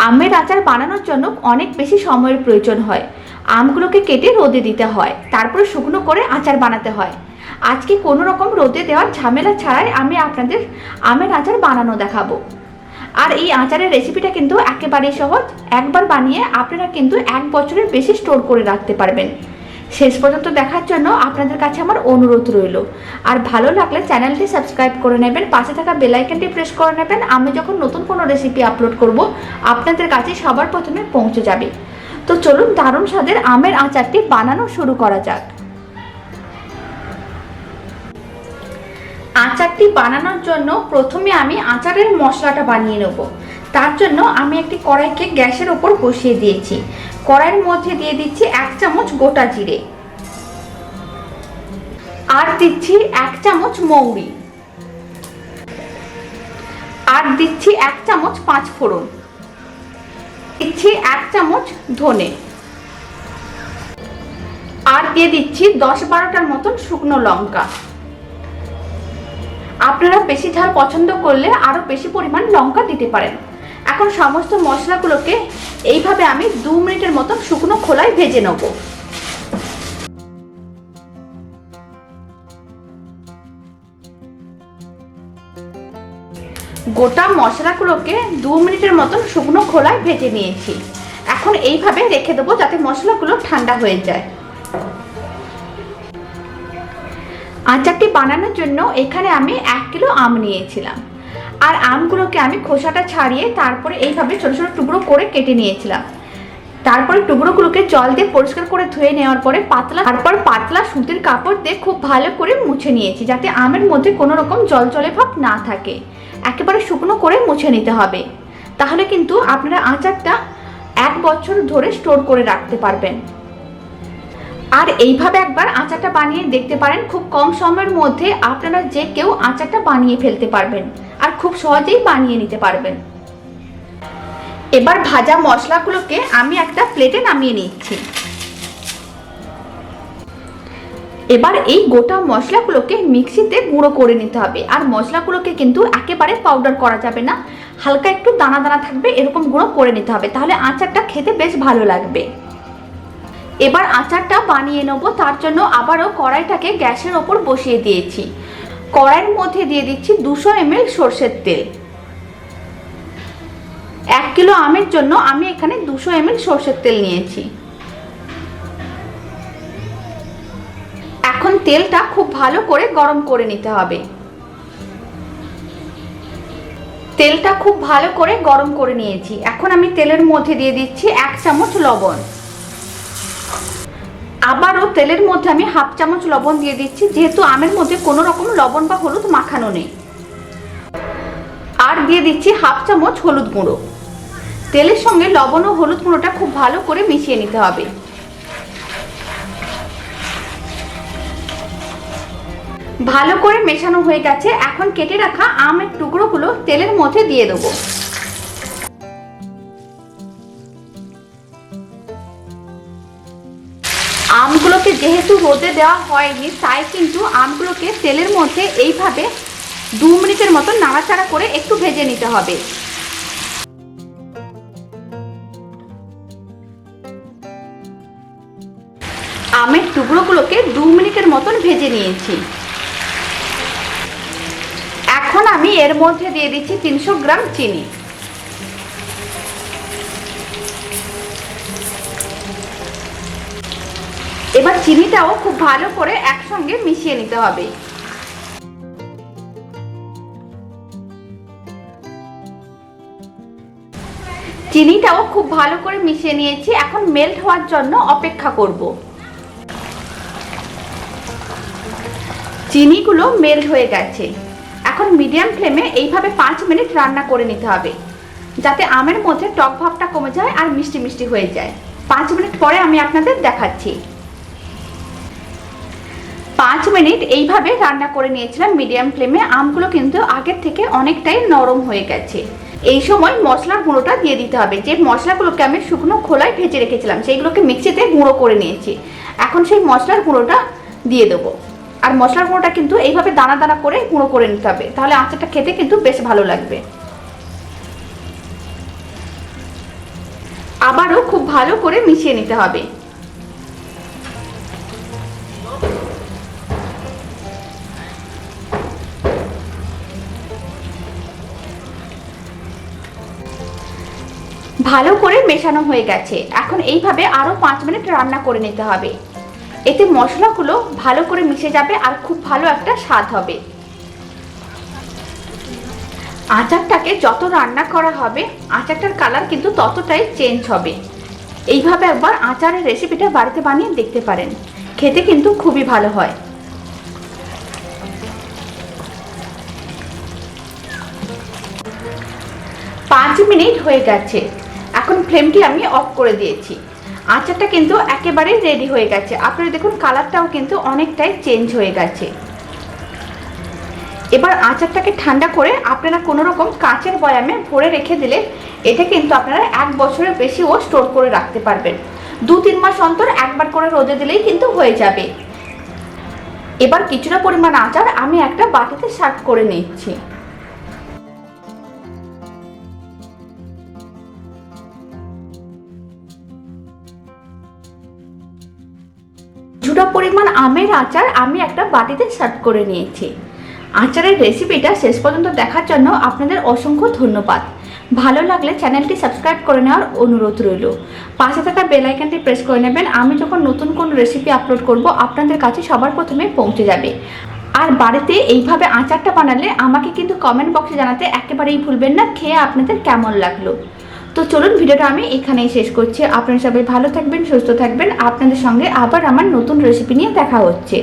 আমের আচার বানানোর জন্য অনেক বেশি সময়ের প্রয়োজন হয়। আমগুলোকে কেটে রোদে দিতে হয়, তারপরে শুকনো করে আচার বানাতে হয়। আজকে কোনো রকম রোদে দেওয়ার ঝামেলা ছাড়াই আমি আপনাদের আমের আচার বানানো দেখাবো। আর এই আচারের রেসিপিটা কিন্তু একেবারেই সহজ। একবার বানিয়ে আপনারা কিন্তু 1 বছরের বেশি স্টোর করে রাখতে পারবেন। শেষ পর্যন্ত দেখার জন্য আপনাদের কাছে আমার অনুরোধ রইল। আর ভালো লাগলে চ্যানেলটি সাবস্ক্রাইব করে নেবেন, পাশে থাকা বেল আইকনটি প্রেস করে নেবেন। আমি যখন নতুন কোনো রেসিপি আপলোড করব আপনাদের কাছে সবার প্রথমে পৌঁছে যাবে। তো চলুন দারুণ স্বাদের আমের আচারটি বানানো শুরু করা যাক। আচারটি বানানোর জন্য প্রথমে আমি আচারের মশলাটা বানিয়ে নেব। তার জন্য আমি একটি কড়াইকে গ্যাসের ওপর বসিয়ে দিয়েছি। কড়াইয়ের মধ্যে দিয়ে দিচ্ছি 1 চামচ গোটা জিরে, আর দিচ্ছি 1 চামচ মৌরি, আর দিচ্ছি 1 চামচ 5 ফোড়ন, দিচ্ছি 1 চামচ ধনে, আর দিয়ে দিচ্ছি 10-12টার মতন শুকনো লঙ্কা। আপনারা বেশি ঝাল পছন্দ করলে আরো বেশি পরিমাণ লঙ্কা দিতে পারেন। এখন সমস্ত মশলাগুলোকে এইভাবে আমি 2 মিনিটের মতন শুকনো খোলায় ভেজে নেব। গোটা মশলাগুলোকে 2 মিনিটের মতন শুকনো খোলায় ভেজে নিয়েছি। এখন এইভাবে রেখে দেবো যাতে মশলাগুলো ঠান্ডা হয়ে যায়। আচারটি বানানোর জন্য এখানে আমি 1 কিলো আম নিয়েছিলাম, আর আমগুলোকে আমি খোসাটা ছাড়িয়ে তারপরে এইভাবে ছোট ছোট টুকরো করে কেটে নিয়েছিলাম। তারপরে টুকরোগুলোকে জল দিয়ে পরিষ্কার করে ধুয়ে নেওয়ার পরে পাতলা সুতির কাপড় দিয়ে খুব ভালো করে মুছে নিয়েছি, যাতে আমের মধ্যে কোনো রকম জলজলে ভাব না থাকে। একেবারে শুকনো করে মুছে নিতে হবে, তাহলে কিন্তু আপনারা আচারটা 1 বছর ধরে স্টোর করে রাখতে পারবেন। আর এইভাবে একবার আচারটা বানিয়ে দেখতে পারেন। খুব কম সময়ের মধ্যে আপনারা যে কেউ আচারটা বানিয়ে ফেলতে পারবেন আর খুব সহজেই বানিয়ে নিতে পারবেন। এবার ভাজা মশলাগুলোকে আমি একটা প্লেটে নামিয়ে নিচ্ছি। এবার এই গোটা মশলাগুলোকে মিক্সিতে গুঁড়ো করে নিতে হবে। আর মশলাগুলোকে কিন্তু একেবারে পাউডার করা যাবে না, হালকা একটু দানা দানা থাকবে, এরকম গুঁড়ো করে নিতে হবে, তাহলে আচারটা খেতে বেশ ভালো লাগবে। এবার আচারটা বানিয়ে নেব। তার জন্য আবারও কড়াইটাকে গ্যাসের ওপর বসিয়ে দিয়েছি। কড়াইয়ের মধ্যে দিয়ে দিচ্ছি 200 ml সরষের তেল। 1 কিলো আমের জন্য আমি এখানে 200 ml সরষের তেল নিয়েছি। এখন তেলটা খুব ভালো করে গরম করে নিতে হবে। তেলটা খুব ভালো করে গরম করে নিয়েছি। এখন আমি তেলের মধ্যে দিয়ে দিচ্ছি 1 চামচ লবণ। আবারও তেলের মধ্যে আমি 1/2 চামচ লবণ দিয়ে দিচ্ছি, যেহেতু আমের মধ্যে কোনো রকম লবণ বা হলুদ মাখানো নেই। আর দিয়ে দিচ্ছি 1/2 চামচ হলুদ গুঁড়ো। তেলের সঙ্গে লবণ ও হলুদ গুঁড়োটা খুব ভালো করে মিশিয়ে নিতে হবে। ভালো করে মেশানো হয়ে গেছে। এখন কেটে রাখা আমের টুকরোগুলো তেলের মধ্যে দিয়ে দেবো। আমগুলোকে যেহেতু রোদে দেওয়া হয়নি, তাই কিন্তু আমগুলোকে তেলের মধ্যে এইভাবে 2 মিনিটের মতো নাড়াচাড়া করে একটু ভেজে নিতে হবে। আমের টুকরোগুলোকে 2 মিনিটের মতন ভেজে নিয়েছি। এখন আমি এর মধ্যে দিয়ে দিচ্ছি 300 গ্রাম চিনি। এবার চিনিটাও খুব ভালো করে একসঙ্গে মিশিয়ে নিতে হবে। চিনিটাও খুব ভালো করে মিশিয়ে নিয়েছি। এখন মেল্ট হওয়ার জন্য অপেক্ষা করব। চিনিগুলো মেল্ট হয়ে গেছে। এখন মিডিয়াম ফ্লেমে এইভাবে 5 মিনিট রান্না করে নিতে হবে, যাতে আমের মধ্যে টক ভাবটা কমে যায় আর মিষ্টি মিষ্টি হয়ে যায়। 5 মিনিট পরে আমি আপনাদের দেখাচ্ছি। 5 মিনিট এইভাবে রান্না করে নিয়েছিলাম মিডিয়াম ফ্লেমে। আমগুলো কিন্তু আগের থেকে অনেকটাই নরম হয়ে গেছে। এই সময় মশলার গুঁড়োটা দিয়ে দিতে হবে। যে মশলাগুলোকে আমি শুকনো খোলায় ভেজে রেখেছিলাম সেইগুলোকে মিক্সিতে গুঁড়ো করে নিয়েছি। এখন সেই মশলার গুঁড়োটা দিয়ে দেবো। আর মশলার গুঁড়োটা কিন্তু এইভাবে দানা দানা করে গুঁড়ো করে নিতে হবে, তাহলে আচারটা খেতে কিন্তু বেশ ভালো লাগবে। আবারও খুব ভালো করে মিশিয়ে নিতে হবে। ভালো করে মেশানো হয়ে গেছে। এখন এইভাবে আরো 5 মিনিট রান্না করে নিতে হবে। এতে মশলাগুলো ভালো করে মিশে যাবে আর খুব ভালো একটা স্বাদ হবে। আচারটাকে যত রান্না করা হবে আচারটার কালার কিন্তু ততটাই চেঞ্জ হবে। এইভাবে একবার আচারের রেসিপিটা বাড়িতে বানিয়ে দেখতে পারেন, খেতে কিন্তু খুবই ভালো হয়। পাঁচ মিনিট হয়ে গেছে, এখন ফ্লেমটি আমি অফ করে দিয়েছি। আচারটা কিন্তু একেবারে রেডি হয়ে গেছে। আপনারা দেখুন কালারটাও কিন্তু অনেকটাই চেঞ্জ হয়ে গেছে। এবার আচারটাকে ঠান্ডা করে আপনারা কোনো রকম কাঁচের বয়ামে ভরে রেখে দিলে এটা কিন্তু আপনারা 1 বছরের বেশিও স্টোর করে রাখতে পারবেন। 2-3 মাস অন্তর একবার করে রোদে দিলেই কিন্তু হয়ে যাবে। এবার কিছুটা পরিমাণ আচার আমি একটা বাটিতে সার্ভ করে নিচ্ছি। কিছুটা পরিমাণ আমের আচার আমি একটা বাটিতে সার্ভ করে নিয়েছি। আচারের রেসিপিটা শেষ পর্যন্ত দেখার জন্য আপনাদের অসংখ্য ধন্যবাদ। ভালো লাগলে চ্যানেলটি সাবস্ক্রাইব করে নেওয়ার অনুরোধ রইল। পাশে থাকা বেল আইকনটি প্রেস করে নেবেন। আমি যখন নতুন কোনো রেসিপি আপলোড করব আপনাদের কাছে সবার প্রথমে পৌঁছে যাবে। আর বাড়িতে এইভাবে আচারটা বানালে আমাকে কিন্তু কমেন্ট বক্সে জানাতে একেবারেই ভুলবেন না খেয়ে আপনাদের কেমন লাগলো। তো চলুন ভিডিওটা আমি এখানেই শেষ করছি। আপনারা সবাই ভালো থাকবেন, সুস্থ থাকবেন। আপনাদের সঙ্গে আবার আমার নতুন রেসিপি নিয়ে দেখা হচ্ছে।